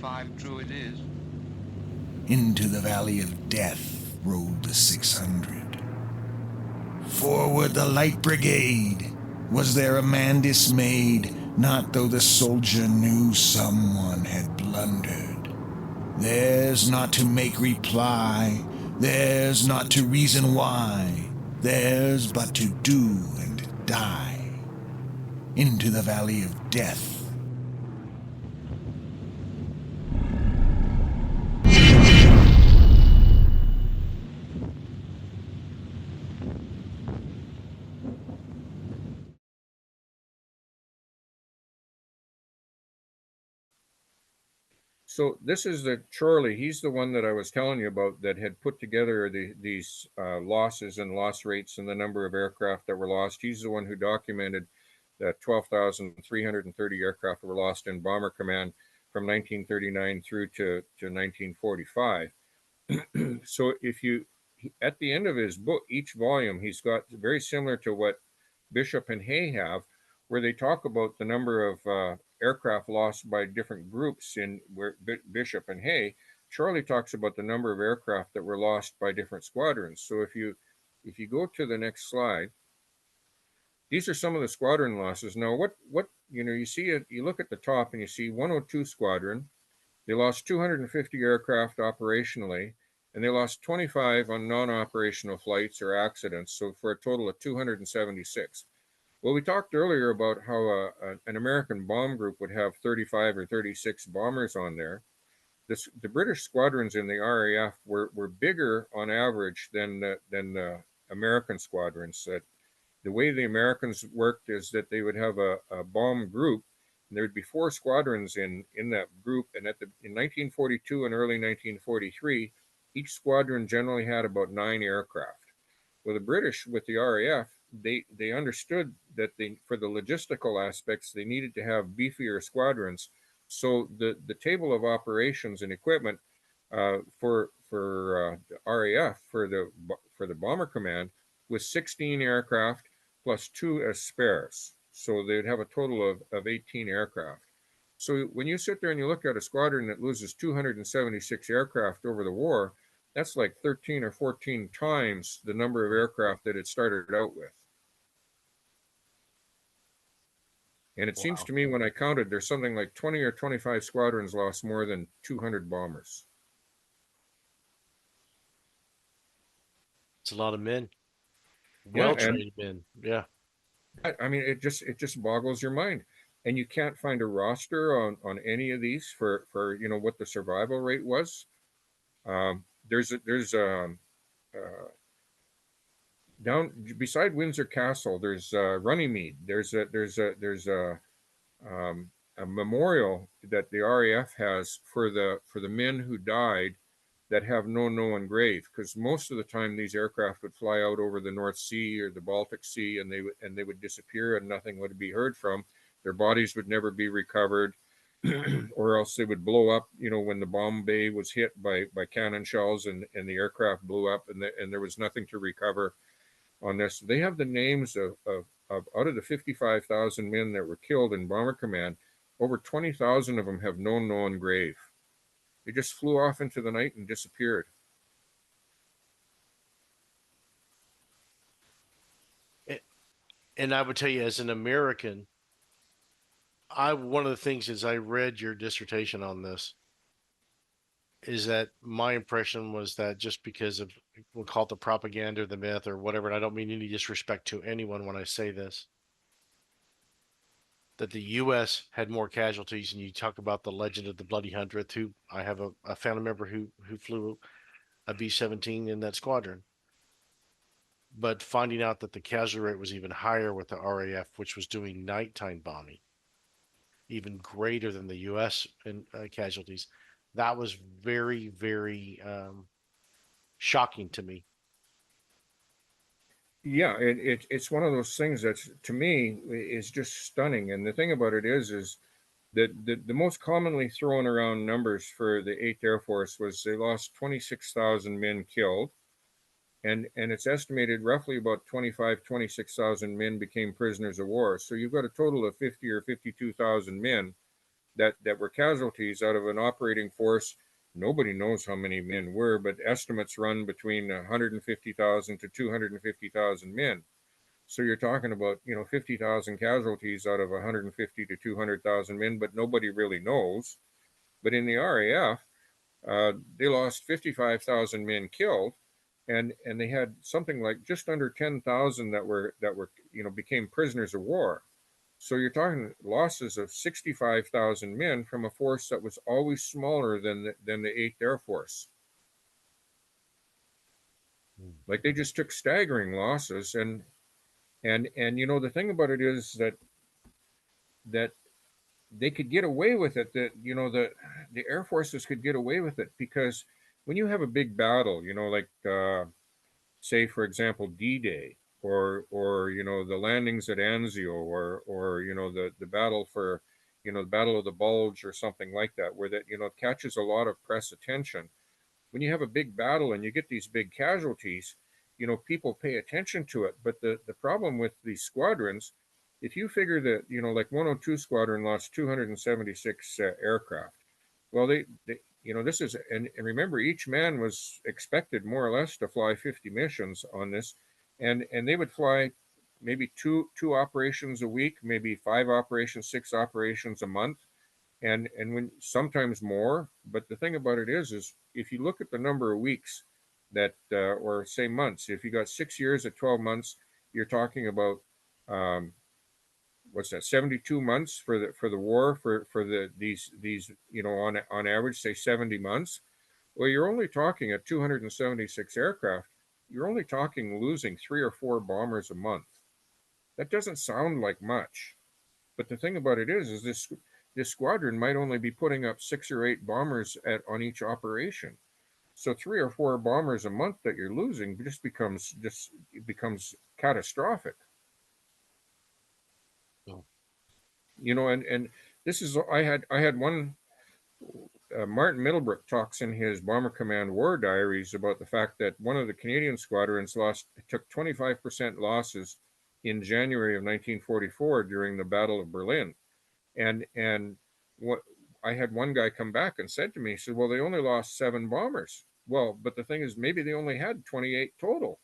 5 true it is. Into the valley of death rode the 600. Forward the light brigade! Was there a man dismayed? Not though the soldier knew someone had blundered. Theirs not to make reply, theirs not to reason why, theirs but to do and die. Into the valley of death. So this is the Chorley. He's the one that I was telling you about that had put together these losses and loss rates and the number of aircraft that were lost. He's the one who documented that 12,330 aircraft were lost in Bomber Command from 1939 through to 1945. So at the end of his book, each volume, he's got very similar to what Bishop and Hay have, where they talk about the number of aircraft lost by different groups in where Bishop and Hay. Chorley talks about the number of aircraft that were lost by different squadrons. So if you go to the next slide, these are some of the squadron losses. Now, what you see it, you look at the top and you see 102 Squadron. They lost 250 aircraft operationally, and they lost 25 on non-operational flights or accidents, so for a total of 276. Well, we talked earlier about how an American bomb group would have 35 or 36 bombers on there. The British squadrons in the RAF were bigger on average than the American squadrons. The way the Americans worked is that they would have a bomb group, and there would be 4 squadrons in that group. And in 1942 and early 1943, each squadron generally had about 9 aircraft. Well, the British with the RAF, they understood that for the logistical aspects, they needed to have beefier squadrons. So the table of operations and equipment for the RAF for the Bomber Command was 16 aircraft plus 2 as spares. So they'd have a total of 18 aircraft. So when you sit there and you look at a squadron that loses 276 aircraft over the war, that's like 13 or 14 times the number of aircraft that it started out with. And it seems to me when I counted, there's something like 20 or 25 squadrons lost more than 200 bombers. It's a lot of men. Well-trained men. Yeah. I mean, it just boggles your mind. And you can't find a roster on any of these for what the survival rate was. There's down beside Windsor Castle. There's Runnymede. There's a memorial that the RAF has for the men who died that have no known grave, because most of the time these aircraft would fly out over the North Sea or the Baltic Sea, and they would disappear and nothing would be heard from. Their bodies would never be recovered, or else they would blow up. When the bomb bay was hit by cannon shells and the aircraft blew up, and there was nothing to recover on this. They have the names of out of the 55,000 men that were killed in Bomber Command, over 20,000 of them have no known grave. They just flew off into the night and disappeared. And I would tell you, as an American, one of the things is I read your dissertation on this, is that my impression was that just because of, we'll call it the propaganda or the myth or whatever, and I don't mean any disrespect to anyone when I say this, that the U.S. had more casualties. And you talk about the legend of the Bloody Hundredth, who I have a family member who flew a B-17 in that squadron. But finding out that the casualty rate was even higher with the RAF, which was doing nighttime bombing, even greater than the U.S. in casualties, that was very, very shocking to me. Yeah, it's one of those things that, to me, is just stunning. And the thing about it is that the most commonly thrown around numbers for the 8th Air Force was they lost 26,000 men killed. And it's estimated roughly about 26,000 men became prisoners of war. So you've got a total of 50 or 52,000 men that were casualties out of an operating force. Nobody knows how many men were, but estimates run between 150,000 to 250,000 men. So you're talking about, 50,000 casualties out of 150 to 200,000 men, but nobody really knows. But in the RAF, they lost 55,000 men killed, and they had something like just under 10,000 that were became prisoners of war. So you're talking losses of 65,000 men from a force that was always smaller than the 8th Air Force. Like, they just took staggering losses, and the thing about it is that they could get away with it. That the Air Forces could get away with it because when you have a big battle, like say for example D-Day, or the landings at Anzio, or the battle for the Battle of the Bulge or something like that, where that catches a lot of press attention. When you have a big battle and you get these big casualties, people pay attention to it. But the problem with these squadrons, if you figure that like 102 Squadron lost 276 aircraft, well, they this is, and remember, each man was expected more or less to fly 50 missions on this, and they would fly maybe two operations a week, maybe 5 operations, 6 operations a month, and when sometimes more. But the thing about it is if you look at the number of weeks that or say months, if you got 6 years at 12 months, you're talking about what's that, 72 months for the war, for these on average, say 70 months. Well, you're only talking at 276 aircraft, you're only talking losing 3 or 4 bombers a month. That doesn't sound like much, but the thing about it is this squadron might only be putting up 6 or 8 bombers on each operation. So 3 or 4 bombers a month that you're losing becomes catastrophic. Oh. And this is, I had one, Martin Middlebrook talks in his Bomber Command War Diaries about the fact that one of the Canadian squadrons took 25% losses in January of 1944 during the Battle of Berlin. And what I had one guy come back and said to me, he said, well, they only lost 7 bombers. Well, but the thing is, maybe they only had 28 total.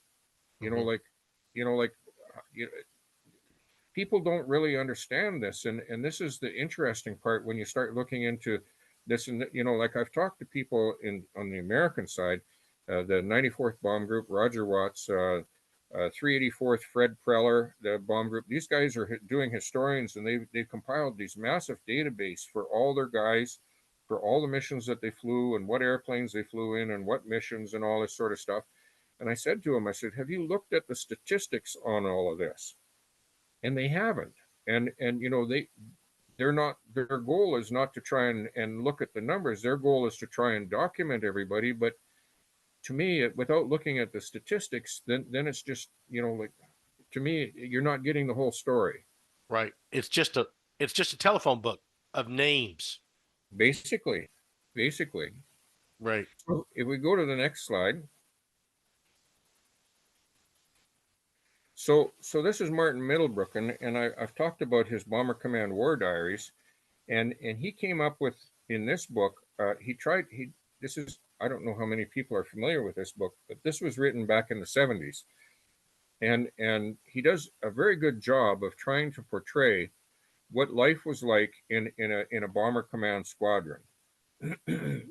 People don't really understand this, and this is the interesting part when you start looking into this. And like, I've talked to people on the American side, the 94th Bomb Group, Roger Watts, 384th Fred Preller, the bomb group. These guys are doing historians, and they've compiled these massive database for all their guys, for all the missions that they flew, and what airplanes they flew in, and what missions, and all this sort of stuff. And I said to him, I said, have you looked at the statistics on all of this? And they haven't. And they're not, their goal is not to try and look at the numbers. Their goal is to try and document everybody. But to me, without looking at the statistics, then it's just, like, to me, you're not getting the whole story. Right. It's just a telephone book of names. Basically. Right. So if we go to the next slide. So this is Martin Middlebrook, and I've talked about his Bomber Command War Diaries, and he came up with, in this book, this is, I don't know how many people are familiar with this book, but this was written back in the 70s. And he does a very good job of trying to portray what life was like in a Bomber Command squadron.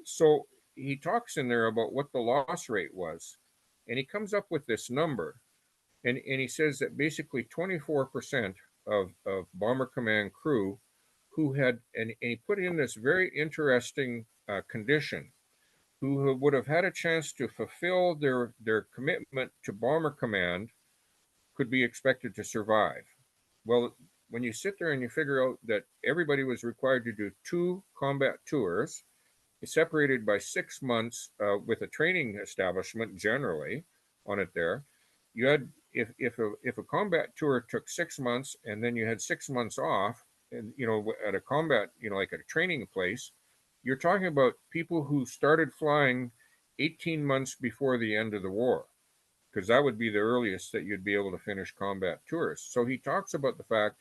So he talks in there about what the loss rate was, and he comes up with this number. And he says that basically 24% of Bomber Command crew who had, and he put in this very interesting condition, who would have had a chance to fulfill their commitment to Bomber Command, could be expected to survive. Well, when you sit there and you figure out that everybody was required to do 2 combat tours, separated by 6 months with a training establishment generally on it there, you had, if a combat tour took 6 months and then you had 6 months off, and at a combat, like at a training place, you're talking about people who started flying 18 months before the end of the war, because that would be the earliest that you'd be able to finish combat tours. So he talks about the fact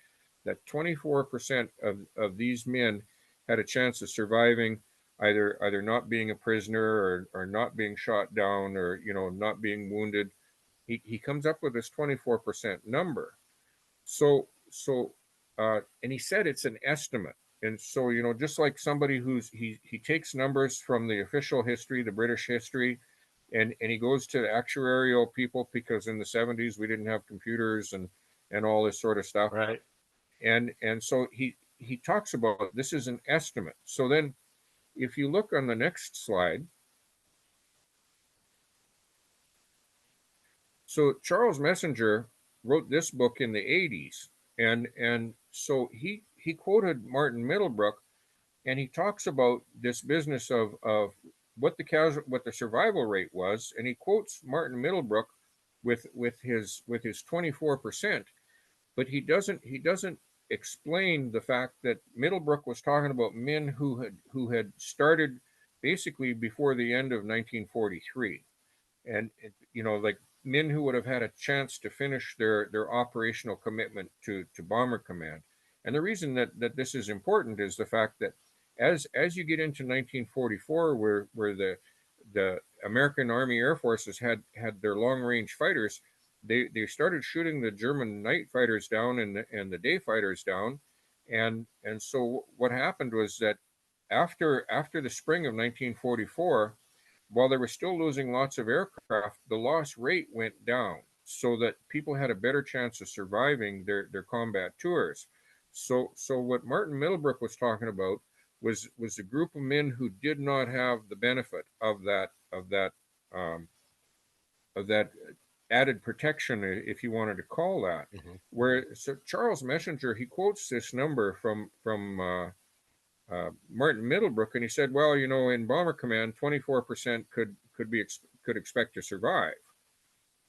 that 24% of these men had a chance of surviving, either not being a prisoner or not being shot down or, you know, not being wounded. He comes up with this 24% number. And he said it's an estimate. And so, you know, just like somebody he takes numbers from the official history, the British history, and he goes to actuarial people, because in the 70s we didn't have computers and all this sort of stuff. Right. And so he talks about this is an estimate. So then if you look on the next slide, so Charles Messenger wrote this book in the 80s, and so he quoted Martin Middlebrook, and he talks about this business of what the survival rate was, and he quotes Martin Middlebrook with his 24%, but he doesn't explain the fact that Middlebrook was talking about men who had started basically before the end of 1943, and you know, like men who would have had a chance to finish their operational commitment to Bomber Command. And the reason that this is important is the fact that as you get into 1944, where the American Army Air Forces had their long range fighters, they started shooting the German night fighters down and the day fighters down, and so what happened was that after the spring of 1944, while they were still losing lots of aircraft, the loss rate went down so that people had a better chance of surviving their combat tours. So what Martin Middlebrook was talking about was a group of men who did not have the benefit of that added protection, if you wanted to call that. Mm-hmm. Where so Charles Messenger, he quotes this number from Martin Middlebrook, and he said, well, you know, in Bomber Command, 24% could expect to survive,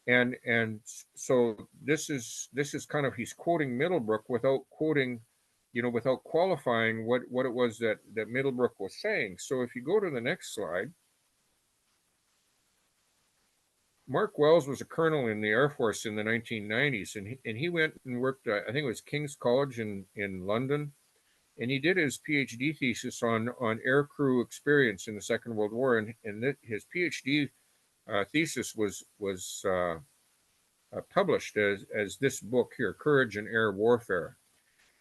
and so this is kind of, he's quoting Middlebrook without quoting, you know, without qualifying what it was that Middlebrook was saying. So if you go to the next slide, Mark Wells was a colonel in the Air Force in the 1990s, and he went and worked, I think it was King's College in London, and he did his PhD thesis on aircrew experience in the Second World War, and his PhD thesis was published as this book here, Courage in Air Warfare.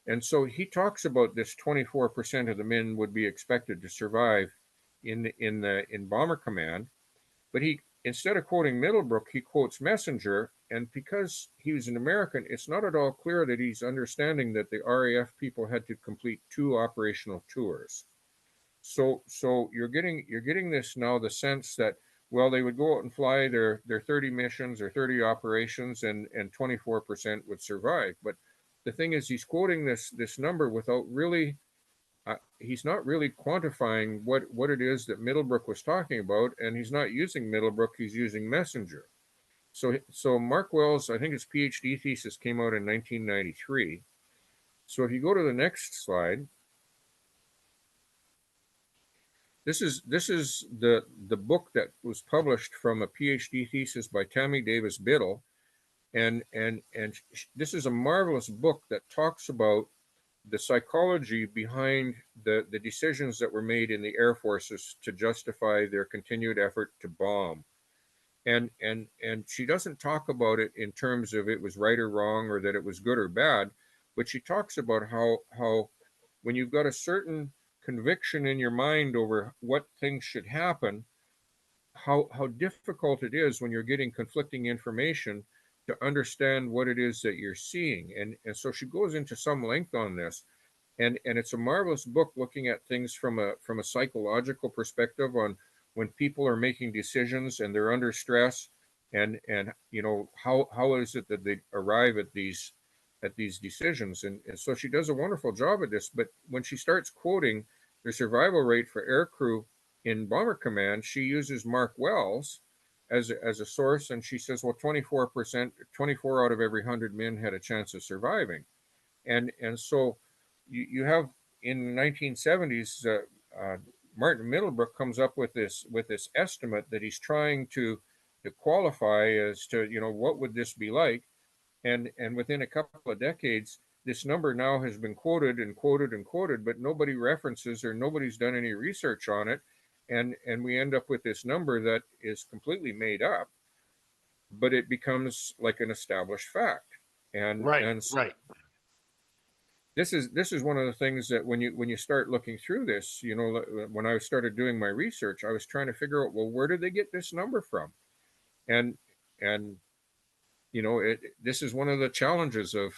And so he talks about this 24% of the men would be expected to survive in Bomber Command, but he, instead of quoting Middlebrook, he quotes Messenger. And because he was an American, it's not at all clear that he's understanding that the RAF people had to complete 2 operational tours. So you're getting this now, the sense that, well, they would go out and fly their 30 missions or 30 operations, and 24% would survive. But the thing is, he's quoting this number without really, he's not really quantifying what it is that Middlebrook was talking about, and he's not using Middlebrook, he's using Messenger. So Mark Wells, I think his PhD thesis came out in 1993. So if you go to the next slide, this is the book that was published from a PhD thesis by Tammi Davis Biddle, and this is a marvelous book that talks about the psychology behind the decisions that were made in the Air Forces to justify their continued effort to bomb. And she doesn't talk about it in terms of it was right or wrong or that it was good or bad, but she talks about how when you've got a certain conviction in your mind over what things should happen, how difficult it is when you're getting conflicting information to understand what it is that you're seeing. And so she goes into some length on this. And it's a marvelous book looking at things from a psychological perspective on when people are making decisions and they're under stress, and you know, how is it that they arrive at these decisions. And so she does a wonderful job at this. But when she starts quoting the survival rate for aircrew in Bomber Command, she uses Mark Wells as a source, and she says, well, 24%, 24 out of every 100 men had a chance of surviving. And so you have in the 1970s, Martin Middlebrook comes up with this estimate that he's trying to qualify as to, you know, what would this be like, and within a couple of decades, this number now has been quoted and quoted and quoted, but nobody references or nobody's done any research on it. And we end up with this number that is completely made up, but it becomes like an established fact. And right. this is one of the things that when you start looking through this, you know, when I started doing my research, I was trying to figure out, well, where did they get this number from? And you know, this is one of the challenges of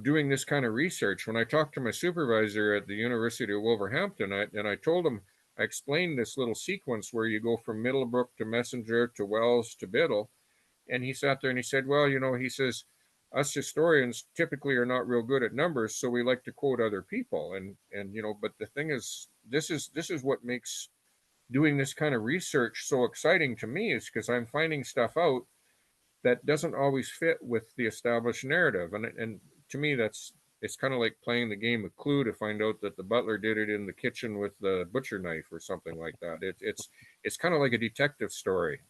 doing this kind of research. When I talked to my supervisor at the University of Wolverhampton, I told him, I explained this little sequence where you go from Middlebrook to Messenger to Wells to Biddle, and he sat there and he said, well, you know, he says, us historians typically are not real good at numbers, so we like to quote other people. And you know, but the thing is, this is what makes doing this kind of research so exciting to me, is because I'm finding stuff out that doesn't always fit with the established narrative. And to me, it's kind of like playing the game of Clue to find out that the butler did it in the kitchen with the butcher knife or something like that. It's kind of like a detective story.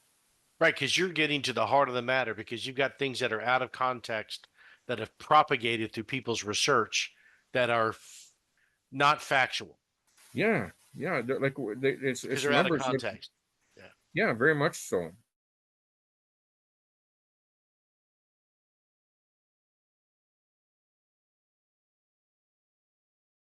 Right, because you're getting to the heart of the matter, because you've got things that are out of context that have propagated through people's research that are not factual. Yeah, yeah, it's Because they're out of numbers. context. Yeah, very much so.